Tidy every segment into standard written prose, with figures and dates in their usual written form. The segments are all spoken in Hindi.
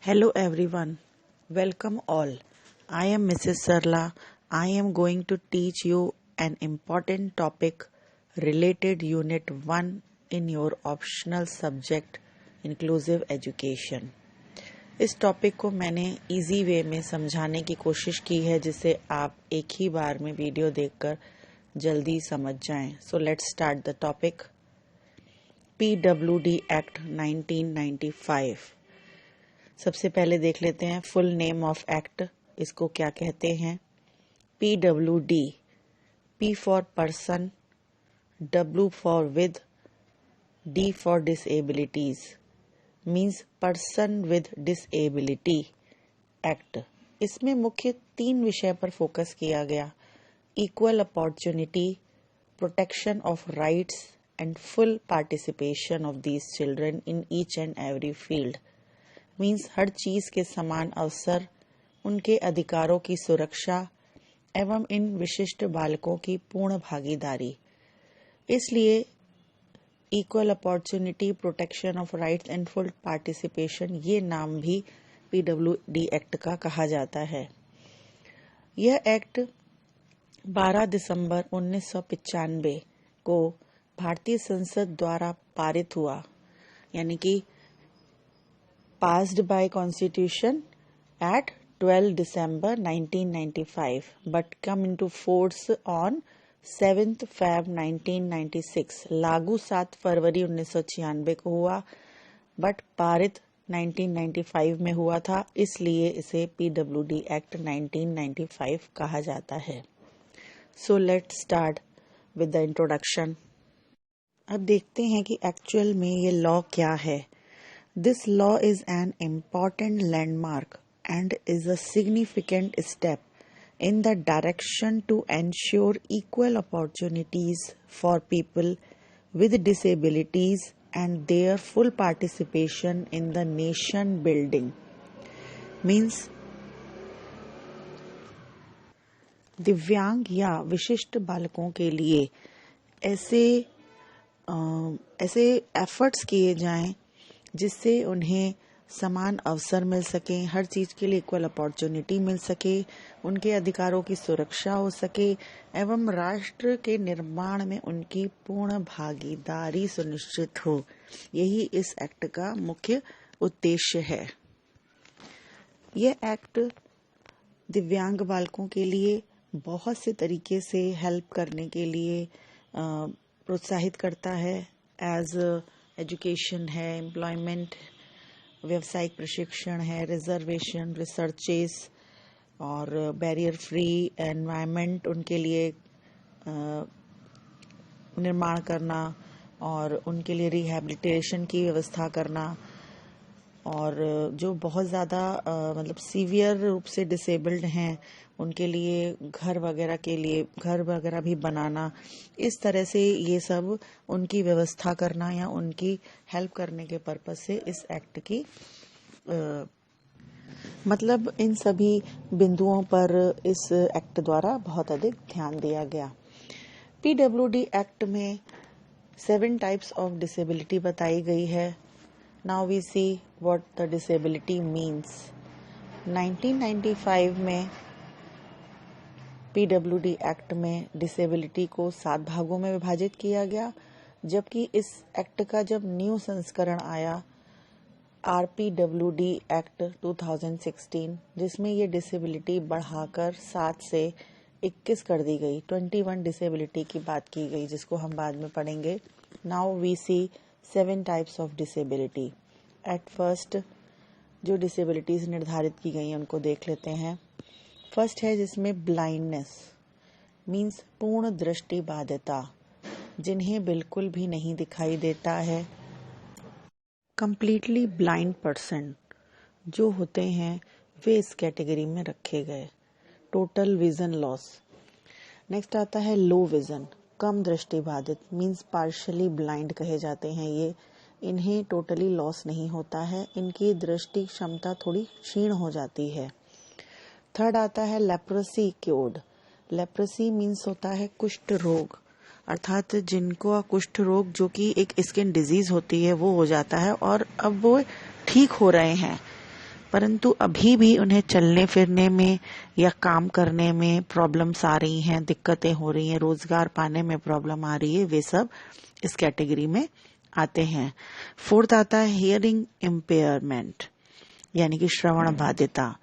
Hello everyone, welcome all. I am Mrs. Sarla. I am going to teach you an important topic related Unit 1 in your optional subject Inclusive Education. इस टॉपिक को मैंने इजी वे में समझाने की कोशिश की है जिससे आप एक ही बार में वीडियो देखकर जल्दी समझ जाएं. So let's start the topic. PWD Act 1995. सबसे पहले देख लेते हैं फुल नेम ऑफ एक्ट. इसको क्या कहते हैं? PWD, P for person, W for with, D for disabilities, means person with disability act. इसमें मुख्य 3 विषय पर फोकस किया गया: equal opportunity, protection of rights and full participation of these children in each and every field. Means हर चीज के समान अवसर, उनके अधिकारों की सुरक्षा एवं इन विशिष्ट बालकों की पूर्ण भागीदारी. इसलिए equal opportunity, protection of rights and full participation ये नाम भी PWD एक्ट का कहा जाता है. यह एक्ट 12 दिसंबर 1995 को भारतीय संसद द्वारा पारित हुआ, यानी कि passed by Constitution at 12 December 1995 but come into force on 7th Feb 1996. लागू 7 फरवरी 1996 को हुआ बट पारित 1995 में हुआ था, इसलिए इसे PWD Act 1995 कहा जाता है. So let's start with the introduction. अब देखते हैं कि एक्चुअल में ये लॉ क्या है. This law is an important landmark and is a significant step in the direction to ensure equal opportunities for people with disabilities and their full participation in the nation building. Means दिव्यांग या विशिष्ट बालकों के लिए ऐसे एफर्ट्स किए जाएं जिससे उन्हें समान अवसर मिल सके, हर चीज के लिए इक्वल अपॉर्चुनिटी मिल सके, उनके अधिकारों की सुरक्षा हो सके एवं राष्ट्र के निर्माण में उनकी पूर्ण भागीदारी सुनिश्चित हो. यही इस एक्ट का मुख्य उद्देश्य है. यह एक्ट दिव्यांग बालकों के लिए बहुत से तरीके से हेल्प करने के लिए प्रोत्साहित करता है. एज एजुकेशन है, एम्प्लॉयमेंट, व्यावसायिक प्रशिक्षण है, रिजर्वेशन, रिसर्चेस और बैरियर फ्री एनवायरनमेंट उनके लिए निर्माण करना और उनके लिए रिहैबिलिटेशन की व्यवस्था करना, और जो बहुत ज़्यादा मतलब सीवियर रूप से डिसेबल्ड हैं उनके लिए घर वगैरह भी बनाना. इस तरह से ये सब उनकी व्यवस्था करना या उनकी हेल्प करने के पर्पज से इस एक्ट की मतलब इन सभी बिंदुओं पर इस एक्ट द्वारा बहुत अधिक ध्यान दिया गया. PWD एक्ट में 7 टाइप्स ऑफ डिसेबिलिटी बताई गई है. Now we see what the disability means. 1995 में PWD एक्ट में डिसेबिलिटी को 7 भागों में विभाजित किया गया, जबकि इस एक्ट का जब न्यू संस्करण आया RPWD एक्ट 2016, जिसमें ये डिसेबिलिटी बढ़ाकर 7 से 21 कर दी गई, 21 डिसेबिलिटी की बात की गई, जिसको हम बाद में पढ़ेंगे. Now we see 7 types of disability. At first जो डिसेबिलिटीज निर्धारित की गई हैं उनको देख लेते हैं. फर्स्ट है जिसमें ब्लाइंडनेस, मीन्स पूर्ण दृष्टि बाधिता, जिन्हें बिल्कुल भी नहीं दिखाई देता है. कंप्लीटली ब्लाइंड पर्सन जो होते हैं वे इस कैटेगरी में रखे गए. Total vision loss. नेक्स्ट आता है लो विजन, कम दृष्टि बाधित, मीन्स पार्शियली ब्लाइंड कहे जाते हैं ये. इन्हें टोटली लॉस नहीं होता है, इनकी दृष्टि क्षमता थोड़ी क्षीण हो जाती है. थर्ड आता है लेप्रोसी क्योर्ड. लेप्रोसी मीन्स होता है कुष्ठ रोग, अर्थात जिनको कुष्ठ रोग जो कि एक स्किन डिजीज होती है वो हो जाता है और अब वो ठीक हो रहे हैं. परंतु अभी भी उन्हें चलने फिरने में या काम करने में प्रॉब्लम्स आ रही हैं, दिक्कतें हो रही हैं, रोजगार पाने में प्रॉब्लम आ रही है, वे सब इस कैटेगरी में आते हैं। फोर्थ आता है हियरिंग इम्पेयरमेंट, यानी कि श्रवण बाधिता,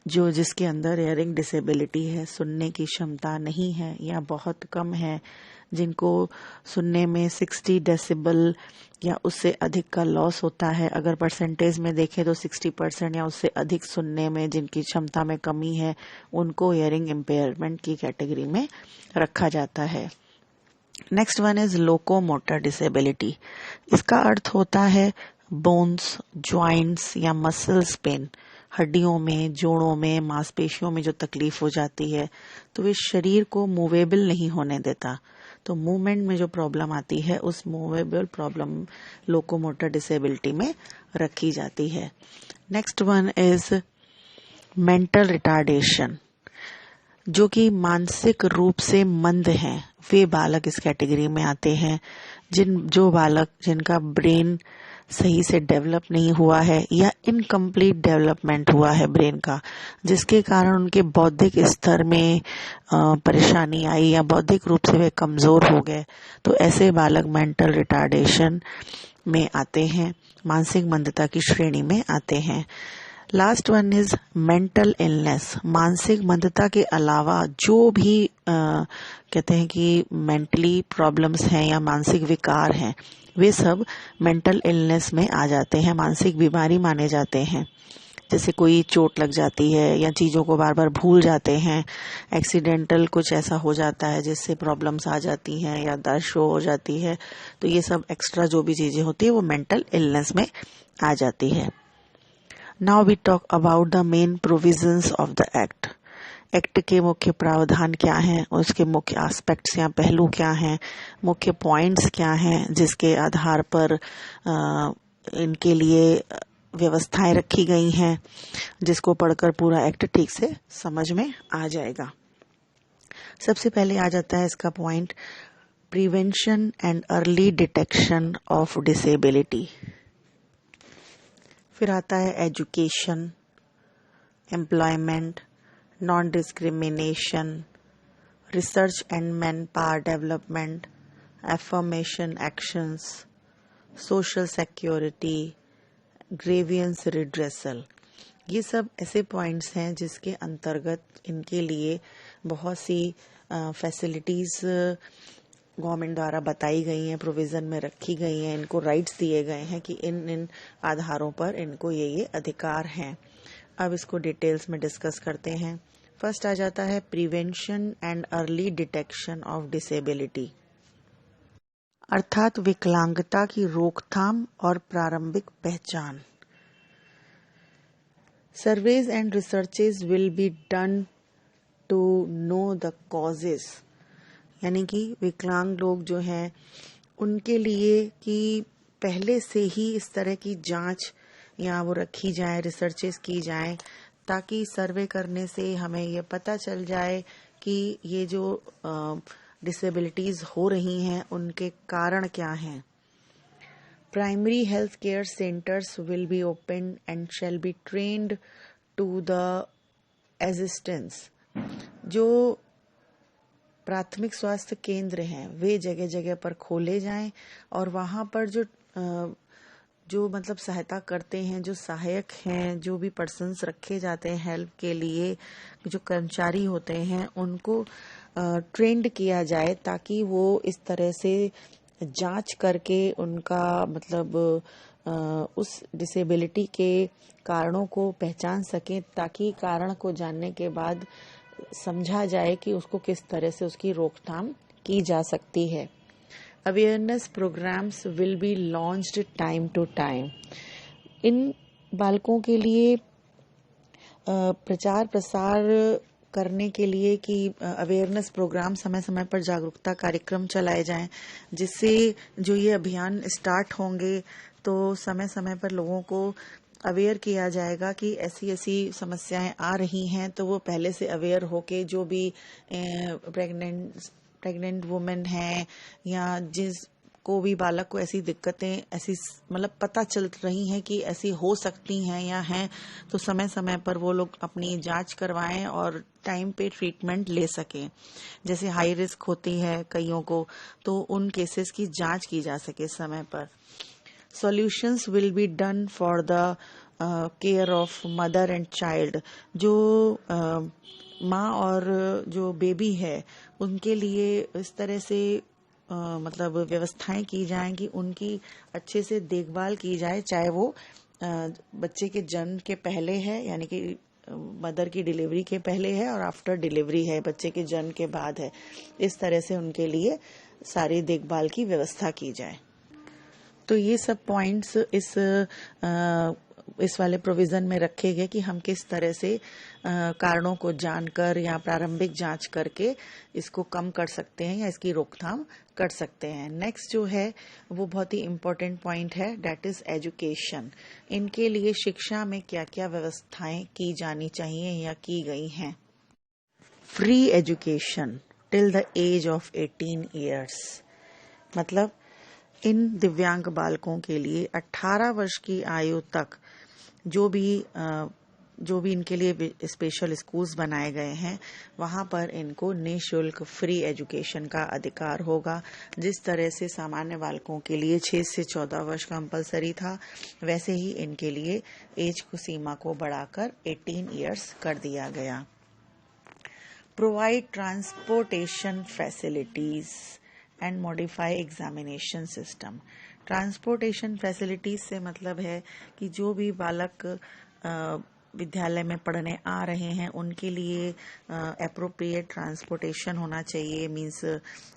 जो जिसके अंदर हियरिंग डिसेबिलिटी है, सुनने की क्षमता नहीं है या बहुत कम है, जिनको सुनने में 60 डेसिबल या उससे अधिक का लॉस होता है। अगर परसेंटेज में देखें तो 60% या उससे अधिक सुनने में जिनकी क्षमता में कमी है, उनको हियरिंग इम्पेयरमेंट की कैटेगरी में रखा जाता है। Next one is locomotor disability. इसका अर्थ होता है बोन्स, ज्वाइंट्स या मसल्स पेन, हड्डियों में, जोड़ों में, मांसपेशियों में जो तकलीफ हो जाती है, तो वे शरीर को मूवेबल नहीं होने देता। तो मूवमेंट में जो प्रॉब्लम आती है, उस मूवेबल प्रॉब्लम लोकोमोटर डिसेबिलिटी में रखी जाती है। Next one is mental retardation, जो कि मानसिक रूप से मंद हैं, वे बालक इस कैटेगरी में आते हैं। जो बालक जिनका ब्रेन सही से डेवलप नहीं हुआ है या इनकम्प्लीट डेवलपमेंट हुआ है ब्रेन का, जिसके कारण उनके बौद्धिक स्तर में परेशानी आई या बौद्धिक रूप से वे कमजोर हो गए, तो ऐसे बालक मेंटल रिटार्डेशन में आते हैं, मानसिक मंदता की श्रेणी में आते हैं। Last one is mental illness. मानसिक मंदता के अलावा जो भी कहते हैं कि मेंटली प्रॉब्लम्स हैं या मानसिक विकार हैं, वे सब मेंटल इलनेस में आ जाते हैं, मानसिक बीमारी माने जाते हैं। जैसे कोई चोट लग जाती है या चीजों को बार बार भूल जाते हैं, एक्सीडेंटल कुछ ऐसा हो जाता है जिससे प्रॉब्लम्स आ जाती हैं या दर्द शो हो जाती है, तो ये सब एक्स्ट्रा जो भी चीजें होती है वो मेंटल इलनेस में आ जाती है। Now we talk about the main provisions of the Act. Act के मुख्य प्रावधान क्या हैं, उसके मुख्य एस्पेक्ट्स या पहलू क्या हैं, मुख्य पॉइंट्स क्या हैं, जिसके आधार पर इनके लिए व्यवस्थाएं रखी गई हैं, जिसको पढ़कर पूरा एक्ट ठीक से समझ में आ जाएगा। सबसे पहले आ जाता है इसका point prevention and early detection of disability. फिर आता है education, employment, non discrimination, research and man power development, affirmation actions, social security, grievance redressal. ये सब ऐसे पॉइंट्स हैं जिसके अंतर्गत इनके लिए बहुत सी फैसिलिटीज गवर्नमेंट द्वारा बताई गई हैं, प्रोविजन में रखी गई हैं, इनको राइट्स दिए गए हैं कि इन आधारों पर इनको ये अधिकार हैं। अब इसको डिटेल्स में डिस्कस करते हैं। फर्स्ट आ जाता है prevention and early detection of disability, अर्थात विकलांगता की रोकथाम और प्रारंभिक पहचान। Surveys and researches will be done to know the causes, यानी कि विकलांग लोग जो हैं उनके लिए कि पहले से ही इस तरह की जांच या वो रखी जाए, रिसर्चेस की जाए, ताकि सर्वे करने से हमें ये पता चल जाए कि ये जो डिसेबिलिटीज हो रही हैं उनके कारण क्या हैं। Primary health care centres will be open and shall be trained to the assistance. जो प्राथमिक स्वास्थ्य केंद्र हैं वे जगह जगह पर खोले जाएं और वहां पर जो मतलब सहायता करते हैं, जो सहायक हैं, जो भी पर्सन्स रखे जाते हैं हेल्प के लिए, जो कर्मचारी होते हैं, उनको ट्रेंड किया जाए ताकि वो इस तरह से जांच करके उनका मतलब उस डिसेबिलिटी के कारणों को पहचान सकें, ताकि कारण को जानने के बाद समझा जाए कि उसको किस तरह से उसकी रोकथाम की जा सकती है। Awareness programs will be launched time to time. इन बालकों के लिए प्रचार प्रसार करने के लिए कि अवेयरनेस प्रोग्राम समय समय पर जागरूकता कार्यक्रम चलाए जाएं, जिससे जो ये अभियान स्टार्ट होंगे तो समय समय पर लोगों को अवेयर किया जाएगा कि ऐसी ऐसी समस्याएं आ रही हैं, तो वो पहले से अवेयर होके जो भी प्रेग्नेंट वुमेन हैं या को भी बालक को ऐसी दिक्कतें ऐसी मतलब पता चल रही हैं कि ऐसी हो सकती हैं या हैं, तो समय समय पर वो लोग अपनी जांच करवाएं और टाइम पे ट्रीटमेंट ले सकें। जैसे हाई रिस्क होती है कईयों को, तो उन केसेस की जांच की जा सके समय पर। Solutions will be done for the care of mother and child. जो माँ और जो बेबी है उनके लिए इस तरह से मतलब व्यवस्थाएं की जाएं कि उनकी अच्छे से देखभाल की जाए, चाहे वो बच्चे के जन्म के पहले है, यानी कि मदर की डिलीवरी के पहले है, और आफ्टर डिलीवरी है, बच्चे के जन्म के बाद है। इस तरह से उनके लिए सारी देखभाल की व्यवस्था की जाए। तो ये सब पॉइंट्स इस वाले प्रोविजन में रखे गए कि हम किस तरह से कारणों को जानकर या प्रारंभिक जांच करके इसको कम कर सकते हैं या इसकी रोकथाम कर सकते हैं। नेक्स्ट जो है वो बहुत ही इम्पोर्टेंट पॉइंट है, दैट इज एजुकेशन। इनके लिए शिक्षा में क्या क्या व्यवस्थाएं की जानी चाहिए या की गई हैं। Free education till the age of 18 years, मतलब इन दिव्यांग बालकों के लिए 18 वर्ष की आयु तक जो भी इनके लिए स्पेशल स्कूल्स बनाए गए हैं वहां पर इनको निःशुल्क फ्री एजुकेशन का अधिकार होगा। जिस तरह से सामान्य बालकों के लिए 6 से 14 वर्ष कंपलसरी था, वैसे ही इनके लिए एज सीमा को बढ़ाकर 18 ईयर्स कर दिया गया। Provide transportation facilities and modify examination system. Transportation facilities से मतलब है कि जो भी बालक विद्यालय में पढ़ने आ रहे हैं उनके लिए एप्रोप्रिएट ट्रांसपोर्टेशन होना चाहिए, मीन्स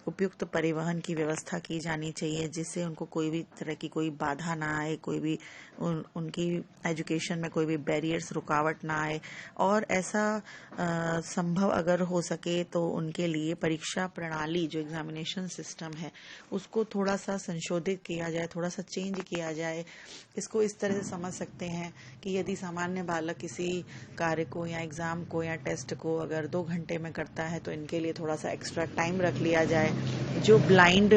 उपयुक्त परिवहन की व्यवस्था की जानी चाहिए जिससे उनको कोई भी तरह की कोई बाधा ना आए, कोई भी उनकी एजुकेशन में कोई भी बैरियर्स रुकावट ना आए। और ऐसा संभव अगर हो सके तो उनके लिए परीक्षा प्रणाली जो एग्जामिनेशन सिस्टम है उसको थोड़ा सा संशोधित किया जाए, थोड़ा सा चेंज किया जाए। इसको इस तरह से समझ सकते हैं कि यदि सामान्य बालक किसी कार्य को या एग्जाम को या टेस्ट को अगर 2 घंटे में करता है तो इनके लिए थोड़ा सा एक्स्ट्रा टाइम रख लिया जाए। जो ब्लाइंड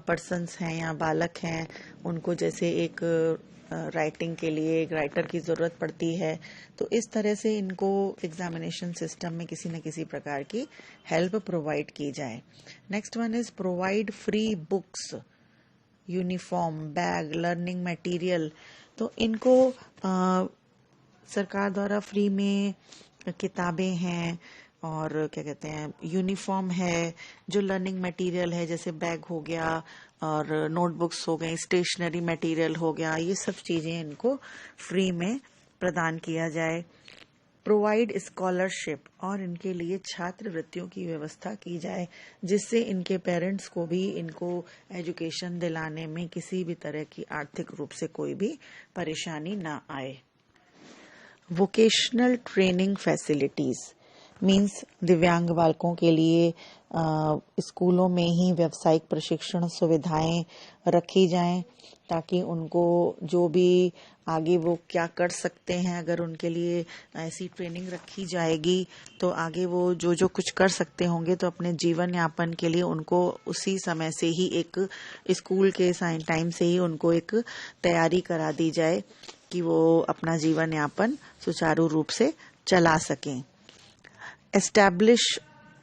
पर्सन्स हैं या बालक हैं उनको जैसे एक राइटिंग के लिए एक राइटर की जरूरत पड़ती है, तो इस तरह से इनको एग्जामिनेशन सिस्टम में किसी न किसी प्रकार की हेल्प प्रोवाइड की जाए। Next one is provide free books, uniform, bag, learning material. तो इनको सरकार द्वारा फ्री में किताबें हैं और क्या कहते हैं यूनिफॉर्म है, जो लर्निंग मटेरियल है जैसे बैग हो गया और नोटबुक्स हो गए, स्टेशनरी मटेरियल हो गया, ये सब चीजें इनको फ्री में प्रदान किया जाए। प्रोवाइड स्कॉलरशिप, और इनके लिए छात्रवृत्तियों की व्यवस्था की जाए जिससे इनके पेरेंट्स को भी इनको एजुकेशन दिलाने में किसी भी तरह की आर्थिक रूप से कोई भी परेशानी ना आए। वोकेशनल ट्रेनिंग फैसिलिटीज मीन्स दिव्यांग बालकों के लिए स्कूलों में ही व्यावसायिक प्रशिक्षण सुविधाएं रखी जाएं ताकि उनको जो भी आगे वो क्या कर सकते हैं, अगर उनके लिए ऐसी ट्रेनिंग रखी जाएगी तो आगे वो जो कुछ कर सकते होंगे तो अपने जीवन यापन के लिए उनको उसी समय से ही एक स्कूल के टाइम से ही उनको एक तैयारी करा दी जाए कि वो अपना जीवन यापन सुचारू रूप से चला सकें। Establish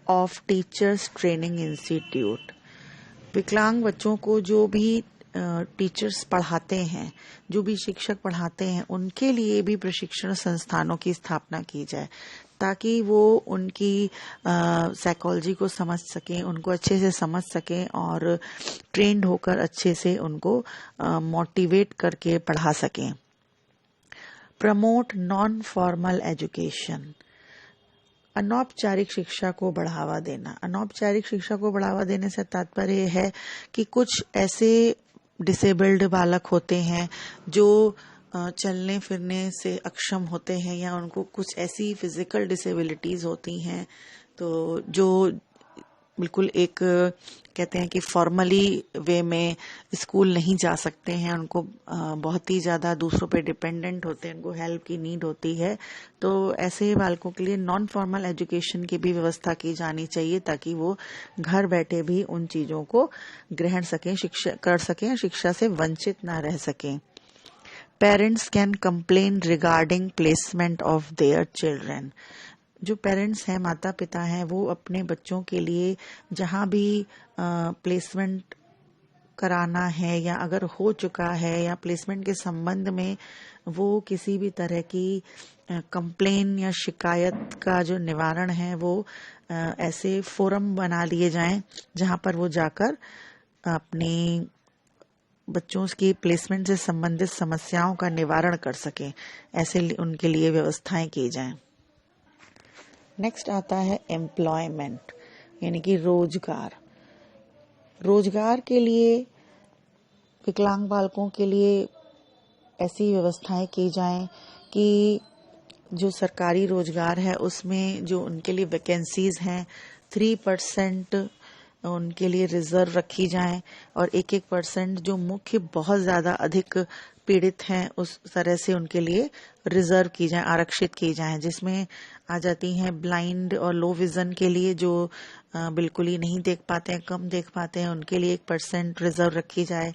of teachers training institute, विकलांग बच्चों को जो भी टीचर्स पढ़ाते हैं, जो भी शिक्षक पढ़ाते हैं, उनके लिए भी प्रशिक्षण संस्थानों की स्थापना की जाए ताकि वो उनकी साइकोलॉजी को समझ सकें, उनको अच्छे से समझ सकें और ट्रेंड होकर अच्छे से उनको मोटिवेट करके पढ़ा सकें। प्रमोट नॉन फॉर्मल एजुकेशन, अनौपचारिक शिक्षा को बढ़ावा देना। अनौपचारिक शिक्षा को बढ़ावा देने से तात्पर्य है कि कुछ ऐसे डिसेबल्ड बालक होते हैं जो चलने फिरने से अक्षम होते हैं या उनको कुछ ऐसी फिजिकल डिसेबिलिटीज होती हैं तो जो बिल्कुल एक कहते हैं कि फॉर्मली वे में स्कूल नहीं जा सकते हैं, उनको बहुत ही ज़्यादा दूसरों पे डिपेंडेंट होते हैं, उनको हेल्प की नीड होती है, तो ऐसे बालकों के लिए नॉन फॉर्मल एजुकेशन की भी व्यवस्था की जानी चाहिए ताकि वो घर बैठे भी उन चीज़ों को ग्रहण सकें, शिक्षा कर सकें, शिक्षा से वंचित ना रह सकें। Parents can complain regarding placement of their children. जो पेरेंट्स हैं, माता पिता हैं, वो अपने बच्चों के लिए जहाँ भी प्लेसमेंट कराना है या अगर हो चुका है या प्लेसमेंट के संबंध में वो किसी भी तरह की कंप्लेन या शिकायत का जो निवारण है वो ऐसे फोरम बना लिए जाएं जहाँ पर वो जाकर अपनी बच्चों की प्लेसमेंट से संबंधित समस्याओं का निवारण कर सकें, ऐसे उनके लिए व्यवस्थाएं की जाएं। नेक्स्ट आता है एम्प्लॉयमेंट, यानी कि रोजगार। रोजगार के लिए विकलांग बालकों के लिए ऐसी व्यवस्थाएं की जाएं कि जो सरकारी रोजगार है उसमें जो उनके लिए वैकेंसीज हैं 3% उनके लिए रिजर्व रखी जाएं और 1% जो मुख्य बहुत ज़्यादा अधिक पीड़ित हैं उस तरह से उनके लिए रिजर्व की जाए, आरक्षित की जाए, जिसमें आ जाती हैं ब्लाइंड और लो विजन के लिए जो बिल्कुल ही नहीं देख पाते हैं, कम देख पाते हैं, उनके लिए 1% रिजर्व रखी जाए।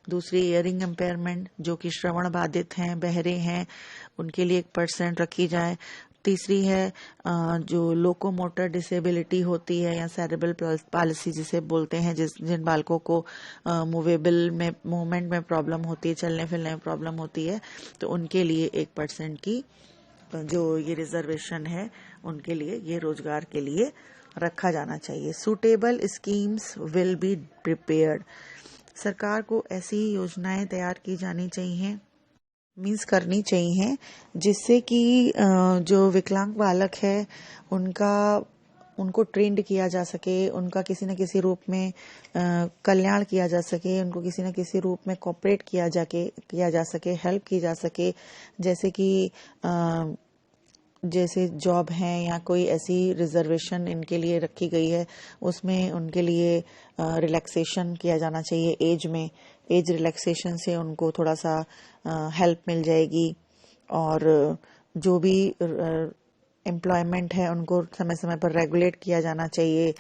दूसरी हियरिंग इम्पेयरमेंट, जो कि श्रवण बाधित हैं, बहरे हैं, उनके लिए 1% रखी जाए। तीसरी है जो लोकोमोटर डिसेबिलिटी होती है या सेरेब्रल पालिसी जिसे बोलते हैं, जिन बालकों को मूवेबल में मूवमेंट में प्रॉब्लम होती है, चलने फिरने में प्रॉब्लम होती है, तो उनके लिए 1% की जो ये रिजर्वेशन है उनके लिए ये रोजगार के लिए रखा जाना चाहिए। Suitable schemes will be prepared. सरकार को ऐसी योजनाएं तैयार की जानी चाहिए, करनी चाहिए, जिससे कि जो विकलांग बालक है उनको ट्रेंड किया जा सके, उनका किसी न किसी रूप में कल्याण किया जा सके, उनको किसी न किसी रूप में कोऑपरेट किया जा सके, हेल्प की जा सके, जैसे कि जैसे जॉब है या कोई ऐसी रिजर्वेशन इनके लिए रखी गई है उसमें उनके लिए रिलैक्सेशन किया जाना चाहिए एज रिलैक्सेशन से उनको थोड़ा सा हेल्प मिल जाएगी। और जो भी एम्प्लॉयमेंट है उनको समय समय पर रेगुलेट किया जाना चाहिए।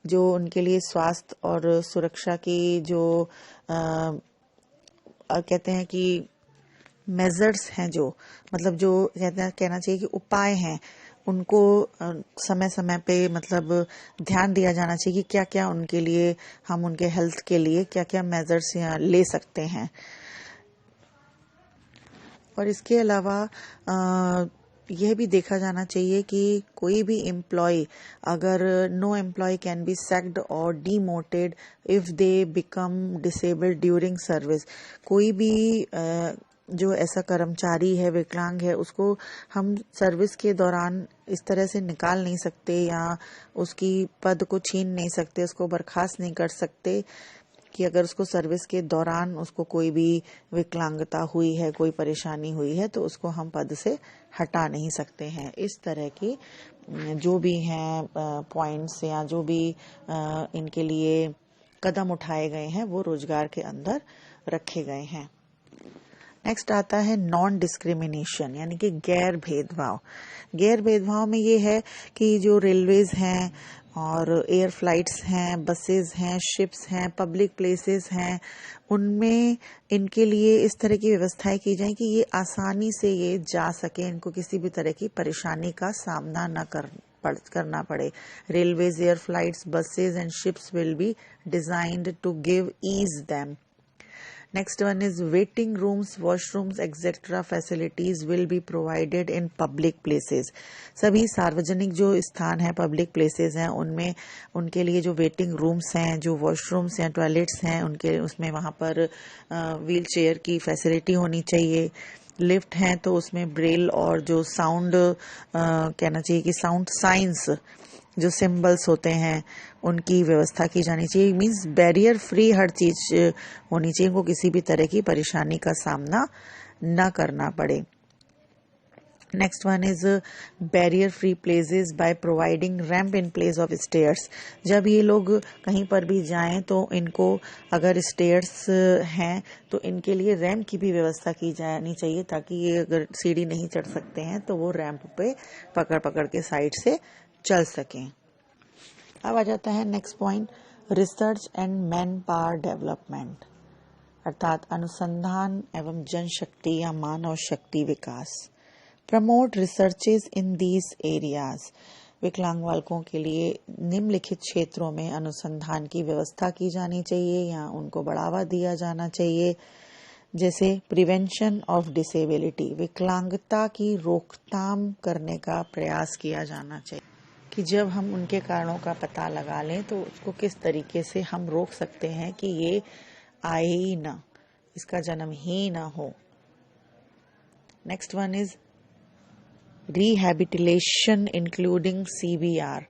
जो उनके लिए स्वास्थ्य और सुरक्षा की जो कहते हैं कि मेजर्स हैं, जो मतलब जो कहना चाहिए कि उपाय हैं, उनको समय समय पे मतलब ध्यान दिया जाना चाहिए कि क्या क्या उनके लिए हम उनके हेल्थ के लिए क्या क्या मेजर्स ले सकते हैं। और इसके अलावा यह भी देखा जाना चाहिए कि कोई भी एम्प्लॉय, अगर no employee can be sacked और demoted if they become disabled during service. कोई भी जो ऐसा कर्मचारी है, विकलांग है, उसको हम सर्विस के दौरान इस तरह से निकाल नहीं सकते या उसकी पद को छीन नहीं सकते, उसको बर्खास्त नहीं कर सकते कि अगर उसको सर्विस के दौरान उसको कोई भी विकलांगता हुई है, कोई परेशानी हुई है, तो उसको हम पद से हटा नहीं सकते हैं। इस तरह की जो भी हैं पॉइंट्स या जो भी इनके लिए कदम उठाए गए हैं वो रोजगार के अंदर रखे गए हैं। नेक्स्ट आता है नॉन डिस्क्रिमिनेशन, यानी कि गैर भेदभाव। गैर भेदभाव में ये है कि जो रेलवेज हैं और एयर फ्लाइट्स हैं, बसेस हैं, शिप्स हैं, पब्लिक प्लेसेस हैं, उनमें इनके लिए इस तरह की व्यवस्थाएं की जाए कि ये आसानी से ये जा सके, इनको किसी भी तरह की परेशानी का सामना न करना पड़े। Railways, air flights, buses and ships will be designed to give ease them. Next one is waiting rooms, washrooms, etc. facilities will be provided in public places. सभी सार्वजनिक जो स्थान है, पब्लिक प्लेसेस हैं, उनमें उनके लिए जो वेटिंग रूम्स हैं, जो वॉशरूम्स या टॉयलेट्स हैं, उनके उसमें वहाँ पर व्हील चेयर की फैसिलिटी होनी चाहिए। लिफ्ट हैं तो उसमें ब्रेल और जो साउंड कहना चाहिए कि साउंड साइंस जो सिंबल्स होते हैं उनकी व्यवस्था की जानी चाहिए। मींस बैरियर फ्री हर चीज होनी चाहिए, उनको किसी भी तरह की परेशानी का सामना न करना पड़े। Next one is barrier free places by providing ramp in place of stairs. जब ये लोग कहीं पर भी जाएं तो इनको अगर स्टेयर्स हैं तो इनके लिए रैंप की भी व्यवस्था की जानी चाहिए, ताकि ये अगर सीढ़ी नहीं चढ़ सकते हैं तो वो रैंप पे पकड़ पकड़ के साइड से चल सकें। अब आ जाता है next point, research and man power development, अर्थात अनुसंधान एवं जनशक्ति या मानव शक्ति विकास। Promote researches in these areas, विकलांग बालकों के लिए निम्नलिखित क्षेत्रों में अनुसंधान की व्यवस्था की जानी चाहिए या उनको बढ़ावा दिया जाना चाहिए। जैसे प्रिवेंशन ऑफ डिसेबिलिटी, विकलांगता की रोकथाम करने का प्रयास किया जाना चाहिए कि जब हम उनके कारणों का पता लगा लें तो उसको किस तरीके से हम रोक सकते हैं कि ये आए ही ना, इसका जन्म ही ना हो। Next one is rehabilitation including CBR।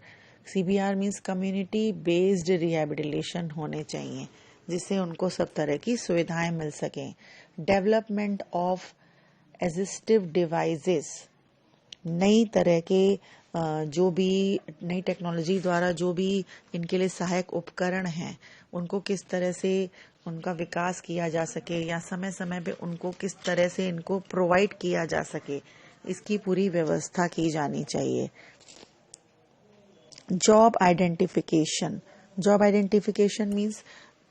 CBR means community based rehabilitation होने चाहिए जिससे उनको सब तरह की सुविधाएं मिल सकें। डेवलपमेंट ऑफ असिस्टिव डिवाइसेस, नई तरह के जो भी नई टेक्नोलॉजी द्वारा जो भी इनके लिए सहायक उपकरण हैं उनको किस तरह से उनका विकास किया जा सके या समय समय पे उनको किस तरह से इनको प्रोवाइड किया जा सके, इसकी पूरी व्यवस्था की जानी चाहिए। Job identification, job identification means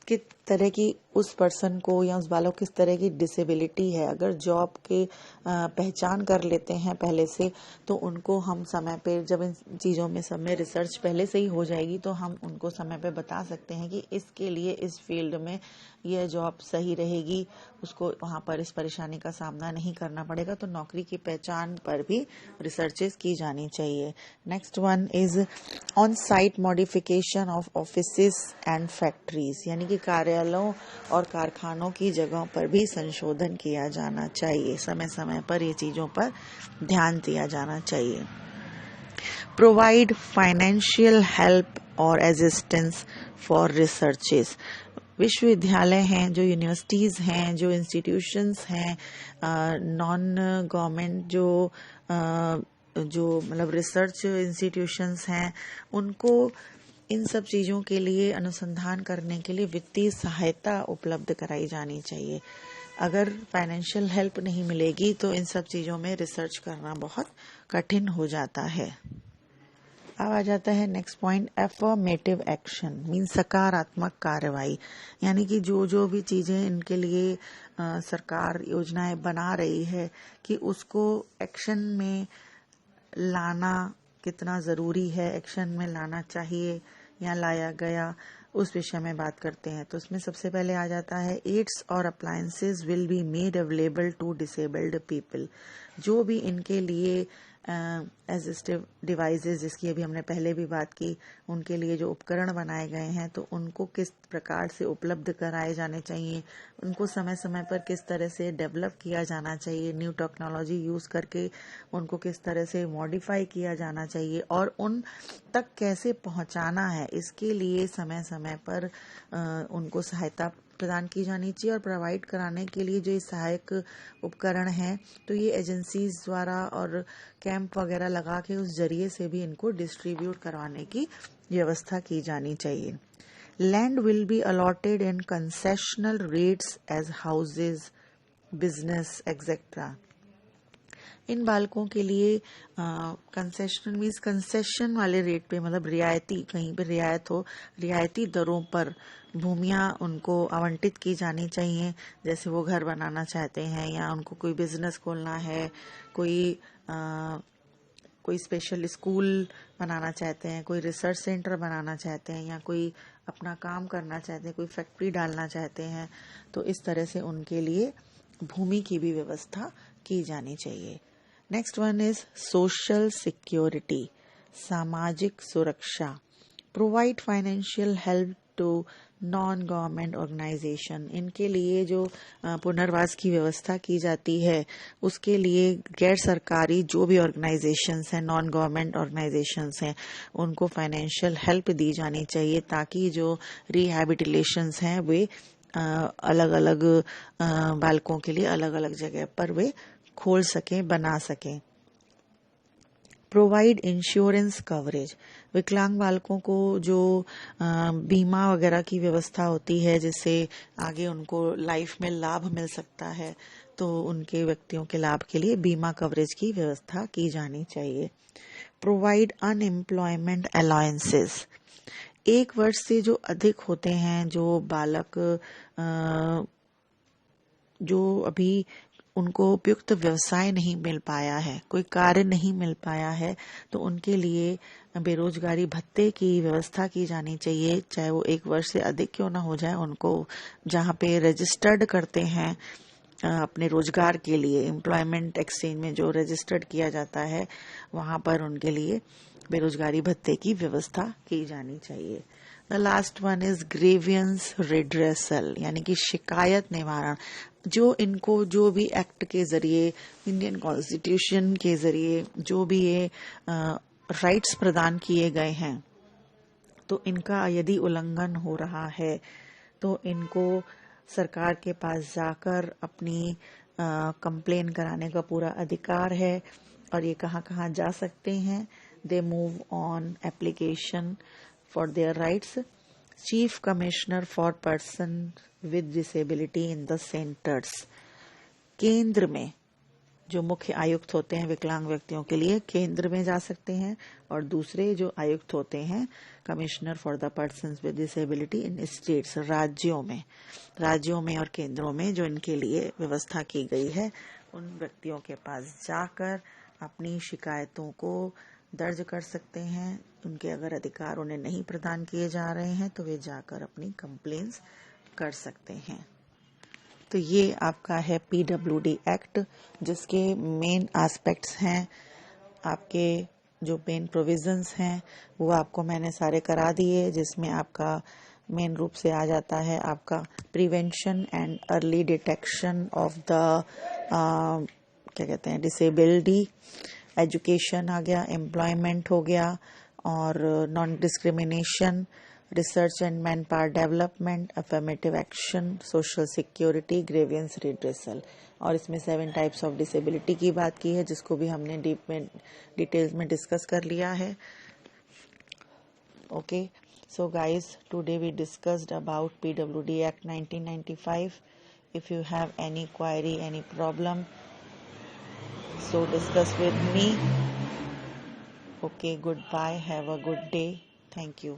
किस तरह की उस पर्सन को या उस बालक किस तरह की डिसेबिलिटी है। अगर जॉब के पहचान कर लेते हैं पहले से तो उनको हम समय पे, जब इन चीज़ों में सब में रिसर्च पहले से ही हो जाएगी तो हम उनको समय पे बता सकते हैं कि इसके लिए इस फील्ड में यह जॉब सही रहेगी, उसको वहाँ पर इस परेशानी का सामना नहीं करना पड़ेगा। तो नौकरी की पहचान पर भी रिसर्चेस की जानी चाहिए। Next one is on site modification of offices and factories, यानी कि कार्यालयों और कारखानों की जगहों पर भी संशोधन किया जाना चाहिए। समय समय पर ये चीज़ों पर ध्यान दिया जाना चाहिए। प्रोवाइड फाइनेंशियल हेल्प और असिस्टेंस फॉर रिसर्चेस, विश्वविद्यालय हैं, जो यूनिवर्सिटीज़ हैं, जो इंस्टीट्यूशंस हैं, नॉन गवर्नमेंट जो मतलब रिसर्च इंस्टीट्यूशंस हैं, उनको इन सब चीज़ों के लिए अनुसंधान करने के लिए वित्तीय सहायता उपलब्ध कराई जानी चाहिए। अगर फाइनेंशियल हेल्प नहीं मिलेगी तो इन सब चीज़ों में रिसर्च करना बहुत कठिन हो जाता है। अब आ जाता है next point, affirmative action mean सकारात्मक कार्रवाई, यानी कि जो जो भी चीज़ें इनके लिए सरकार योजनाएं बना रही है कि उसको एक्शन में लाना कितना ज़रूरी है, एक्शन में लाना चाहिए या लाया गया, उस विषय में बात करते हैं। तो उसमें सबसे पहले आ जाता है एड्स और appliances will be made available to disabled people, जो भी इनके लिए असिस्टिव डिवाइसेस जिसकी अभी हमने पहले भी बात की, उनके लिए जो उपकरण बनाए गए हैं तो उनको किस प्रकार से उपलब्ध कराए जाने चाहिए, उनको समय समय पर किस तरह से डेवलप किया जाना चाहिए, न्यू टेक्नोलॉजी यूज़ करके उनको किस तरह से मॉडिफाई किया जाना चाहिए और उन तक कैसे पहुंचाना है, इसके लिए समय समय पर उनको सहायता प्रदान की जानी चाहिए। और प्रोवाइड कराने के लिए जो ये सहायक उपकरण हैं तो ये एजेंसीज द्वारा और कैंप वगैरह लगा के उस जरिए से भी इनको डिस्ट्रीब्यूट करवाने की व्यवस्था की जानी चाहिए। Land will be allotted in concessional rates as houses, business etcetera. इन बालकों के लिए कंसेशनल मीन्स कंसेशन वाले रेट पे, मतलब रियायती, कहीं पे रियायत हो, रियायती दरों पर भूमियाँ उनको आवंटित की जानी चाहिए। जैसे वो घर बनाना चाहते हैं या उनको कोई बिजनेस खोलना है, कोई स्पेशल स्कूल बनाना चाहते हैं, कोई रिसर्च सेंटर बनाना चाहते हैं या कोई अपना काम करना चाहते हैं, कोई फैक्ट्री डालना चाहते हैं, तो इस तरह से उनके लिए भूमि की भी व्यवस्था की जानी चाहिए। Next one is social security, सामाजिक सुरक्षा। Provide financial help to non government organisation, इनके लिए जो पुनर्वास की व्यवस्था की जाती है उसके लिए गैर सरकारी जो भी ऑर्गेनाइजेशंस हैं, नॉन गवर्नमेंट ऑर्गेनाइजेशंस हैं, उनको फाइनेंशियल हेल्प दी जानी चाहिए ताकि जो रिहैबिलिटेशंस हैं वे अलग अलग बालकों के लिए अलग अलग जगह पर वे खोल सकें, बना सकें। प्रोवाइड इंश्योरेंस कवरेज, विकलांग बालकों को जो बीमा वगैरह की व्यवस्था होती है जिससे आगे उनको लाइफ में लाभ मिल सकता है, तो उनके व्यक्तियों के लाभ के लिए बीमा कवरेज की व्यवस्था की जानी चाहिए। प्रोवाइड अनएम्प्लॉयमेंट अलाउंसेस, 1 वर्ष से जो अधिक होते हैं जो बालक जो अभी उनको उपयुक्त व्यवसाय नहीं मिल पाया है, कोई कार्य नहीं मिल पाया है, तो उनके लिए बेरोजगारी भत्ते की व्यवस्था की जानी चाहिए, चाहे वो 1 वर्ष से अधिक क्यों ना हो जाए। उनको जहाँ पे रजिस्टर्ड करते हैं अपने रोजगार के लिए, एम्प्लॉयमेंट एक्सचेंज में जो रजिस्टर्ड किया जाता है, वहां पर उनके लिए बेरोजगारी भत्ते की व्यवस्था की जानी चाहिए। The last one is grievance redressal, यानी कि शिकायत निवारण। जो इनको जो भी एक्ट के जरिए, इंडियन कॉन्स्टिट्यूशन के जरिए जो भी ये राइट्स प्रदान किए गए हैं, तो इनका यदि उल्लंघन हो रहा है तो इनको सरकार के पास जाकर अपनी कंप्लेन कराने का पूरा अधिकार है। और ये कहाँ कहाँ जा सकते हैं? They move on application for their rights, chief commissioner for person with disability in the centres. केंद्र में जो मुख्य आयुक्त होते हैं विकलांग व्यक्तियों के लिए, केंद्र में जा सकते हैं, और दूसरे जो आयुक्त होते हैं commissioner for the persons with disability in states, राज्यों में और केंद्रों में जो इनके लिए व्यवस्था की गई है, उन व्यक्तियों के पास जाकर अपनी शिकायतों को दर्ज कर सकते हैं। उनके अगर अधिकार उन्हें नहीं प्रदान किए जा रहे हैं तो वे जाकर अपनी कंप्लेंट्स कर सकते हैं। तो ये आपका है PWD एक्ट, जिसके मेन एस्पेक्ट्स हैं, आपके जो मेन प्रोविजंस हैं वो आपको मैंने सारे करा दिए, जिसमें आपका मेन रूप से आ जाता है आपका prevention and early detection of the क्या कहते हैं डिसेबिलिटी, एजुकेशन आ गया, एम्प्लॉयमेंट हो गया, और non discrimination, research and man power development, affirmative action, social security, grievance redressal. और इसमें 7 टाइप्स ऑफ डिसेबिलिटी की बात की है, जिसको भी हमने डिटेल्स में डिस्कस कर लिया है। Okay, so guys, today we discussed about PWD Act 1995. If you have any query, any problem, so discuss with me. Okay, goodbye. Have a good day. Thank you.